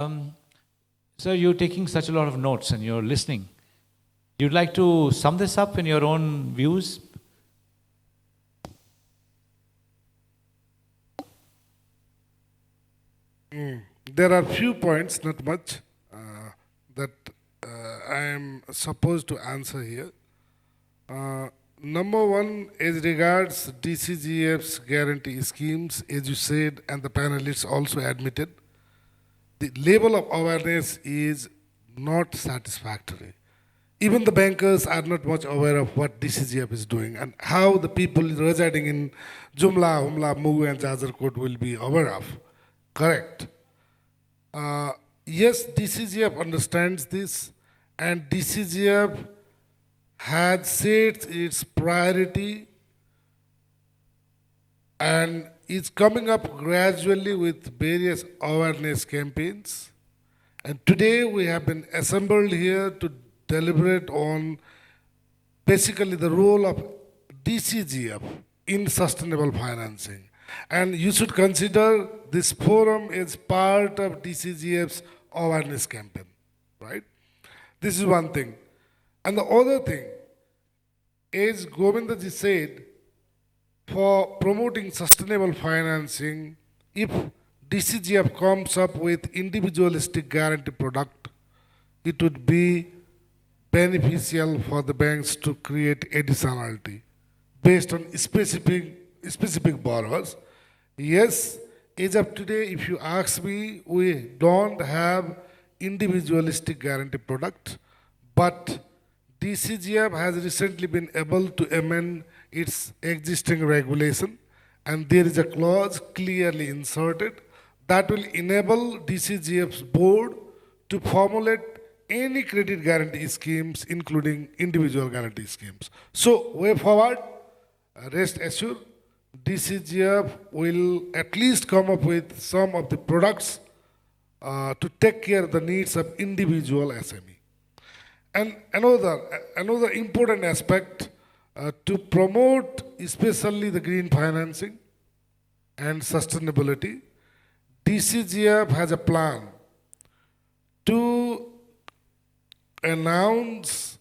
Sir, you're taking such a lot of notes and you're listening. You'd like to sum this up in your own views? There are few points, not much, that I am supposed to answer here. Number one, as regards DCGF's guarantee schemes, as you said, and the panelists also admitted, the level of awareness is not satisfactory. Even the bankers are not much aware of what DCGF is doing and how the people residing in Jumla, Humla, Mugu, and Jajarkot will be aware of. Correct. Yes, DCGF understands this, and DCGF had set its priority and is coming up gradually with various awareness campaigns. And today we have been assembled here to deliberate on basically the role of DCGF in sustainable financing. And you should consider this forum as part of DCGF's awareness campaign, right? This is one thing. And the other thing, as Govindaji said, for promoting sustainable financing, if DCGF comes up with individualistic guarantee product, it would be beneficial for the banks to create additionality based on specific borrowers. Yes, as of today, if you ask me, we don't have individualistic guarantee product, but DCGF has recently been able to amend its existing regulation, and there is a clause clearly inserted that will enable DCGF's board to formulate any credit guarantee schemes, including individual guarantee schemes. So, way forward, rest assured, DCGF will at least come up with some of the products to take care of the needs of individual SME. And another important aspect to promote especially the green financing and sustainability, DCGF has a plan to announce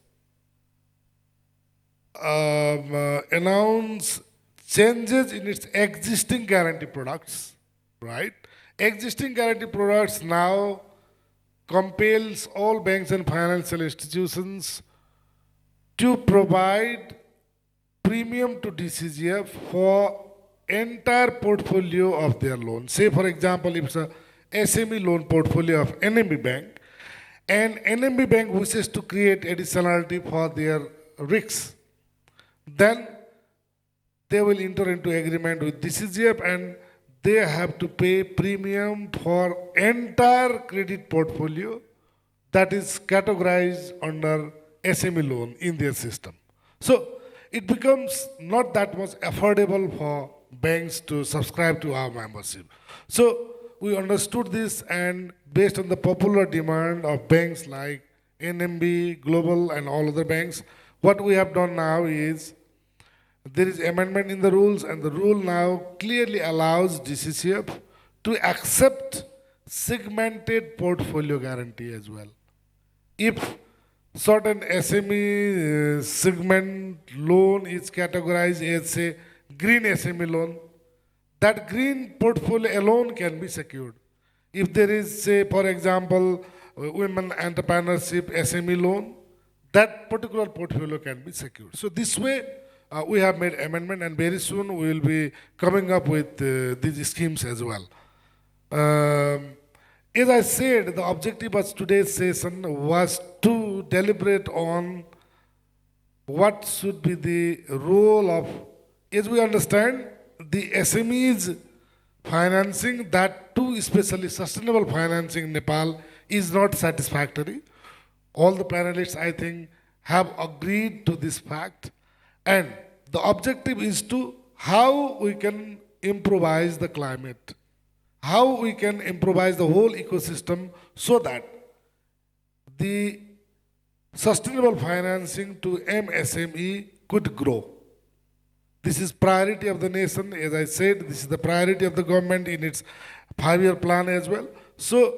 changes in its existing guarantee products, right? Existing guarantee products now compels all banks and financial institutions to provide premium to DCGF for entire portfolio of their loan. Say, for example, if it's a SME loan portfolio of NMB Bank, and NMB Bank wishes to create additionality for their risks, then they will enter into agreement with DCGF and they have to pay premium for entire credit portfolio that is categorized under SME loan in their system. So it becomes not that much affordable for banks to subscribe to our membership. So we understood this, and based on the popular demand of banks like NMB, Global, and all other banks, what we have done now is there is amendment in the rules, and the rule now clearly allows DCCF to accept segmented portfolio guarantee as well. If certain SME segment loan is categorized as, say, green SME loan, that green portfolio alone can be secured. If there is, say, for example, women entrepreneurship SME loan, that particular portfolio can be secured. So this way, we have made amendment, and very soon we will be coming up with these schemes as well. As I said, the objective of today's session was to deliberate on what should be the role of, as we understand, the SMEs financing, that too especially sustainable financing in Nepal, is not satisfactory. All the panelists, I think, have agreed to this fact. And the objective is to how we can improvise the climate, how we can improvise the whole ecosystem so that the sustainable financing to MSME could grow. This is priority of the nation. As I said, this is the priority of the government in its 5-year plan as well. So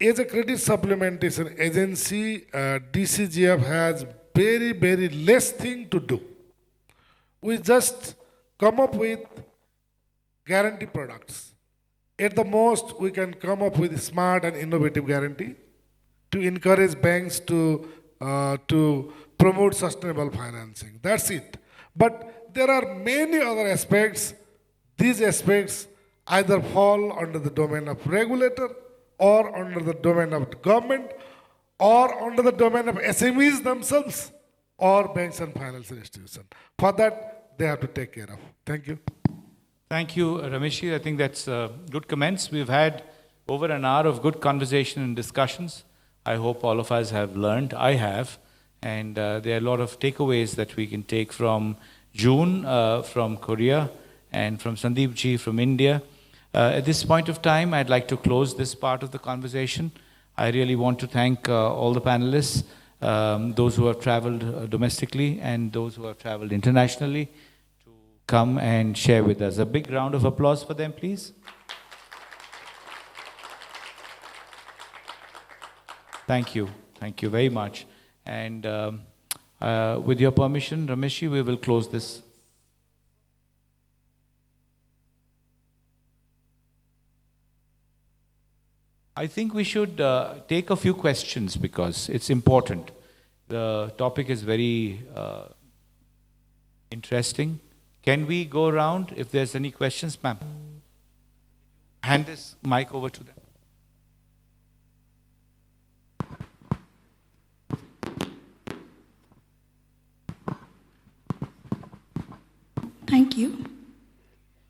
as a credit supplementation agency, DCGF has very, very less thing to do. We just come up with guarantee products. At the most, we can come up with smart and innovative guarantee to encourage banks to promote sustainable financing. That's it. But there are many other aspects. These aspects either fall under the domain of regulator or under the domain of the government or under the domain of SMEs themselves or banks and financial institutions. For that, they have to take care of. Thank you. Thank you, Rameshi. I think that's good comments. We've had over an hour of good conversation and discussions. I hope all of us have learned. I have. And there are a lot of takeaways that we can take from June from Korea and from Sandeep ji from India. At this point of time, I'd like to close this part of the conversation. I really want to thank all the panelists, those who have traveled domestically and those who have traveled internationally to come and share with us. A big round of applause for them, please. Thank you. Thank you very much. And with your permission, Rameshi, we will close this. I think we should take a few questions because it's important. The topic is very interesting. Can we go around if there's any questions, ma'am? Hand this mic over to them. Thank you.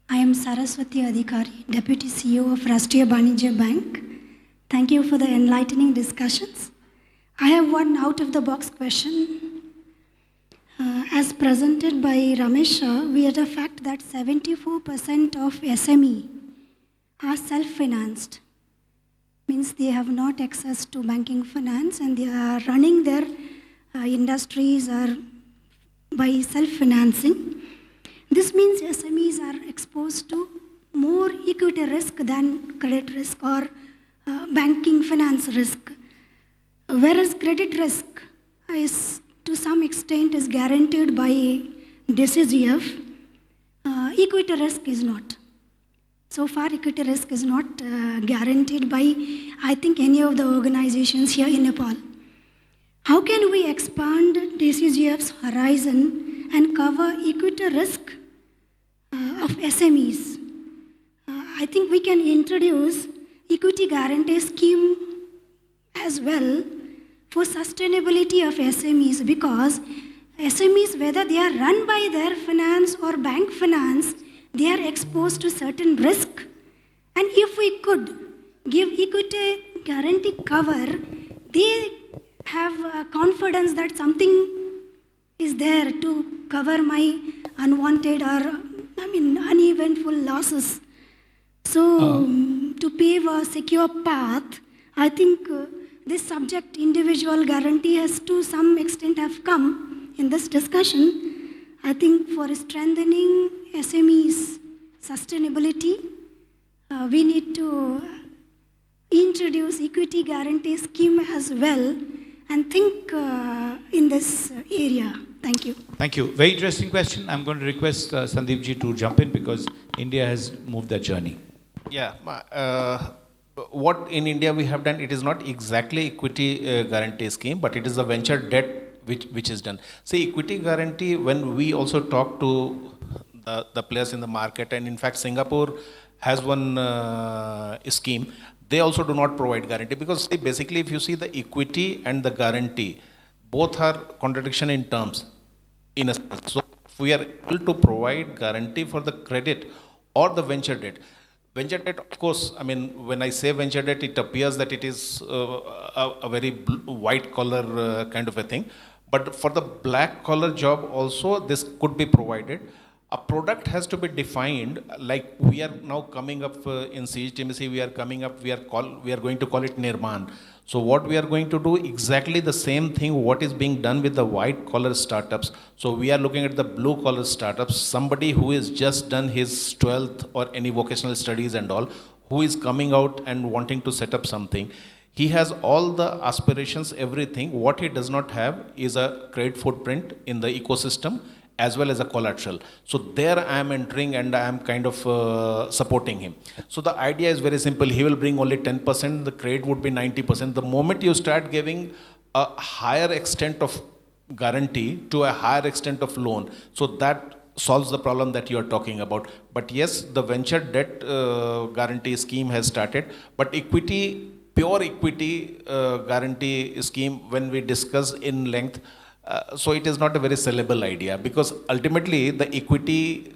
I am Saraswati Adhikari, Deputy CEO of Rashtriya Banijya Bank. Thank you for the enlightening discussions. I have one out-of-the-box question. As presented by Ramesh, we had a fact that 74% of SME are self-financed. Means they have not access to banking finance and they are running their industries are by self-financing. This means SMEs are exposed to more equity risk than credit risk or banking finance risk. Whereas credit risk is to some extent is guaranteed by DCGF, equity risk is not. So far equity risk is not guaranteed by I think any of the organizations here in Nepal. How can we expand DCGF's horizon and cover equity risk of SMEs? I think we can introduce equity guarantee scheme as well for sustainability of SMEs because SMEs, whether they are run by their finance or bank finance, they are exposed to certain risk. And if we could give equity guarantee cover, they have confidence that something is there to cover my unwanted or uneventful losses. So to pave a secure path, I think this subject individual guarantee has to some extent have come in this discussion. I think for strengthening SMEs sustainability, we need to introduce equity guarantee scheme as well and think in this area. Thank you. Thank you. Very interesting question. I'm going to request Sandeep ji to jump in because India has moved that journey. Yeah. What in India we have done, it is not exactly equity guarantee scheme, but it is a venture debt which is done. See, equity guarantee, when we also talk to the players in the market, and in fact Singapore has one scheme, they also do not provide guarantee because basically if you see the equity and the guarantee, both are contradiction in terms in a sense. So if we are able to provide guarantee for the credit or the venture debt, of course, I mean, when I say venture debt, it appears that it is a very white collar kind of a thing. But for the black collar job also, this could be provided. A product has to be defined, like we are now coming up in CHMC, we are going to call it Nirman. So what we are going to do, exactly the same thing what is being done with the white collar startups. So we are looking at the blue collar startups, somebody who has just done his 12th or any vocational studies and all, who is coming out and wanting to set up something. He has all the aspirations, everything. What he does not have is a credit footprint in the ecosystem as well as a collateral. So there I am entering and I am kind of supporting him. So the idea is very simple. He will bring only 10%, the credit would be 90%. The moment you start giving a higher extent of guarantee to a higher extent of loan, so that solves the problem that you are talking about. But yes, the venture debt guarantee scheme has started, but equity, pure equity guarantee scheme, when we discuss in length, so it is not a very sellable idea, because ultimately the equity,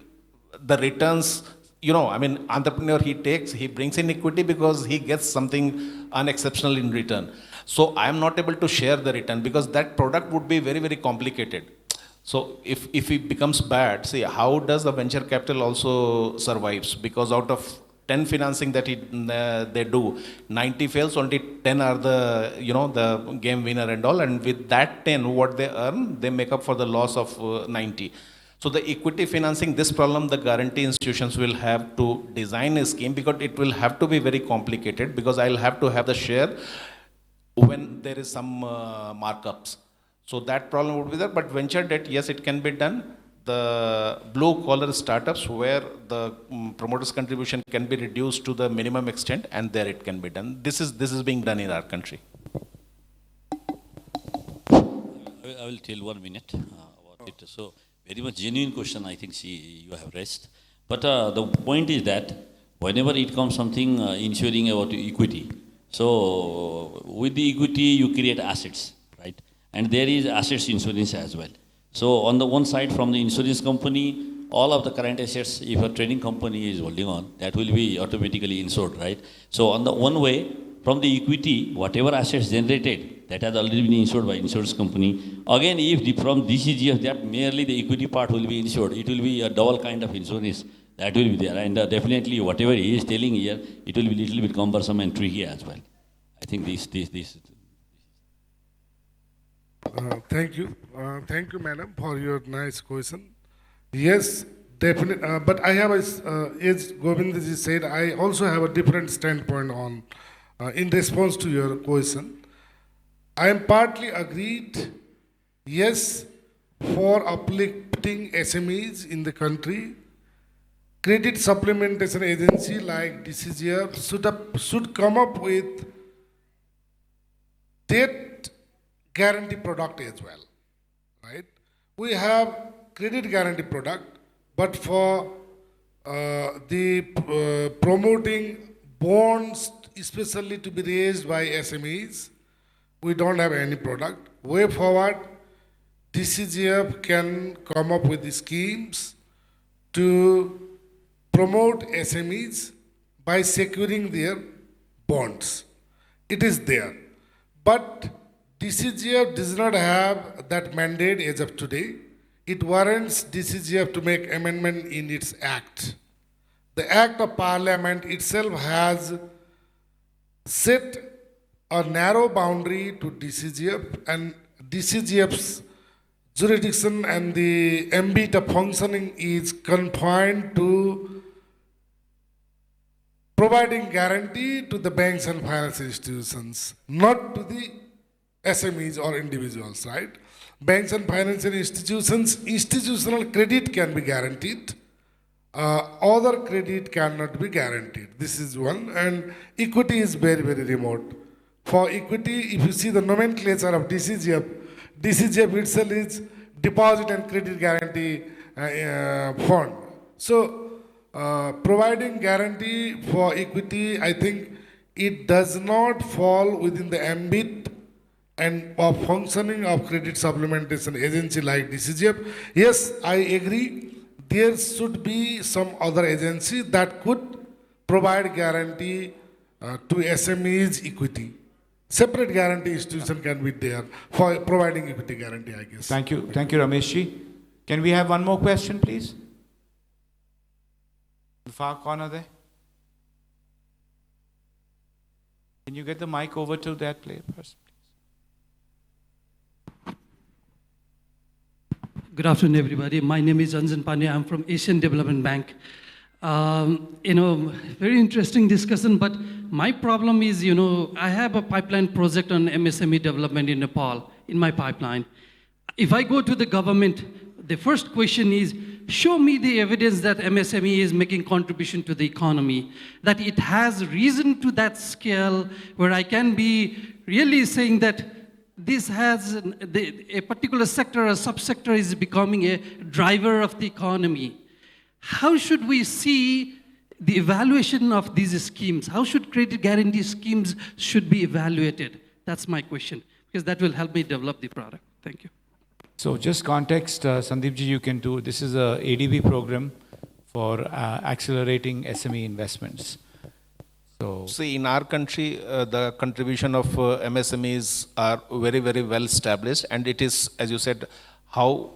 the returns, I mean, entrepreneur, he brings in equity because he gets something unexceptional in return. So I am not able to share the return because that product would be very, very complicated. So if it becomes bad, see, how does the venture capital also survives? Because out of 10 financing that they do, 90 fails, only 10 are the, the game winner and all. And with that 10, what they earn, they make up for the loss of 90. So the equity financing, this problem, the guarantee institutions will have to design a scheme, because it will have to be very complicated, because I'll have to have the share when there is some markups. So that problem would be there. But venture debt, yes, it can be done. The blue collar startups where the promoter's contribution can be reduced to the minimum extent, and there it can be done. This is being done in our country. I will tell 1 minute about it. So very much genuine question I think you have raised. But the point is that whenever it comes something ensuring about equity, so with the equity you create assets, right? And there is assets insurance as well. So on the one side, from the insurance company, all of the current assets, if a trading company is holding on, that will be automatically insured, right? So on the one way, from the equity, whatever assets generated, that has already been insured by insurance company. Again, if from DCGF, that merely the equity part will be insured, it will be a double kind of insurance that will be there. And definitely, whatever he is telling here, it will be little bit cumbersome and tricky as well. I think this. Thank you. Thank you, madam, for your nice question. Yes, definitely. But I have, as Govindaji said, I also have a different standpoint on, in response to your question. I am partly agreed, yes, for uplifting SMEs in the country. Credit supplementation agency like DCGF should come up with debt guarantee product as well, right? We have credit guarantee product, but for promoting bonds, especially to be raised by SMEs, we don't have any product. Way forward, DCGF can come up with the schemes to promote SMEs by securing their bonds. It is there. But DCGF does not have that mandate as of today. It warrants DCGF to make amendment in its act. The Act of Parliament itself has set a narrow boundary to DCGF, and DCGF's jurisdiction and the ambit of functioning is confined to providing guarantee to the banks and financial institutions, not to the SMEs or individuals, right? Banks and financial institutions, institutional credit can be guaranteed. Other credit cannot be guaranteed. This is one. And equity is very, very remote. For equity, if you see the nomenclature of DCGF, DCGF itself is Deposit and Credit Guarantee Fund. So, providing guarantee for equity, I think it does not fall within the ambit and of functioning of credit supplementation agency like DCGF. Yes, I agree. There should be some other agency that could provide guarantee to SMEs equity. Separate guarantee institution can be there for providing equity guarantee, I guess. Thank you, Rameshji. Can we have one more question, please? The far corner there. Can you get the mic over to that person, please? Good afternoon, everybody. My name is Anjan Pandey. I'm from Asian Development Bank. Very interesting discussion, but my problem is, I have a pipeline project on MSME development in Nepal in my pipeline. If I go to the government, the first question is, show me the evidence that MSME is making contribution to the economy, that it has reason to that scale where I can be really saying that this has a particular sector or subsector is becoming a driver of the economy. How should we see the evaluation of these schemes? How should credit guarantee schemes should be evaluated? That's my question, because that will help me develop the product. Thank you. So just context, Sandeep ji, you can do, this is a ADB program for accelerating SME investments. So, see, in our country, the contribution of MSMEs are very, very well established, and it is, as you said, how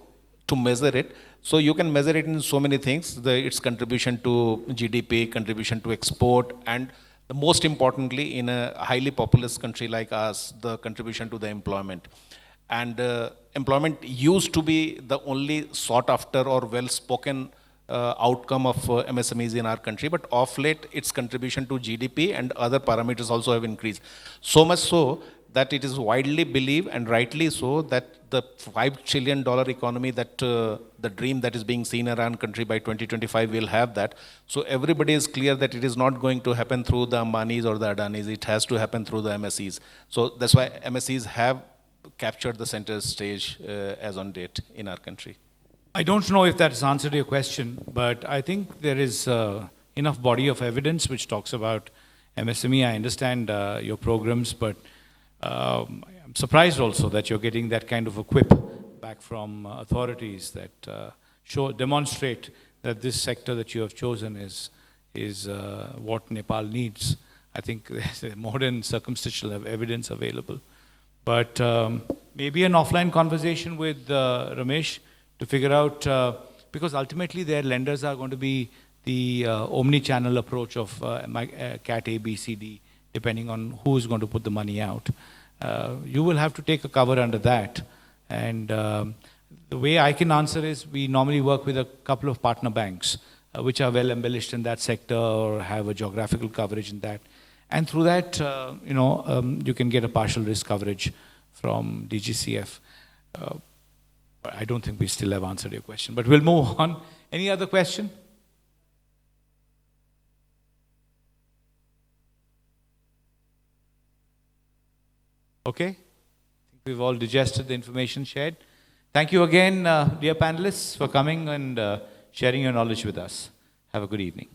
to measure it. So you can measure it in so many things, its contribution to GDP, contribution to export, and most importantly, in a highly populous country like us, the contribution to the employment. And employment used to be the only sought after or well-spoken outcome of MSMEs in our country, but of late, its contribution to GDP and other parameters also have increased. So much so that it is widely believed, and rightly so, that the $5 trillion economy, that the dream that is being seen in our country by 2025 will have that. So everybody is clear that it is not going to happen through the Ambanis or the Adanis. It has to happen through the MSEs. So that's why MSEs have captured the center stage as on date in our country. I don't know if that's answered your question, but I think there is enough body of evidence which talks about MSME. I understand your programs, but I'm surprised also that you're getting that kind of a quip back from authorities that demonstrate that this sector that you have chosen is what Nepal needs. I think there's a modern circumstantial evidence available. But maybe an offline conversation with Ramesh to figure out, because ultimately their lenders are going to be the omni-channel approach of CAT A, B, C, D, depending on who is going to put the money out. You will have to take a cover under that. And the way I can answer is we normally work with a couple of partner banks, which are well embellished in that sector or have a geographical coverage in that. And through that, you can get a partial risk coverage from DGCF. I don't think we still have answered your question, but we'll move on. Any other question? Okay. I think we've all digested the information shared. Thank you again, dear panelists, for coming and sharing your knowledge with us. Have a good evening.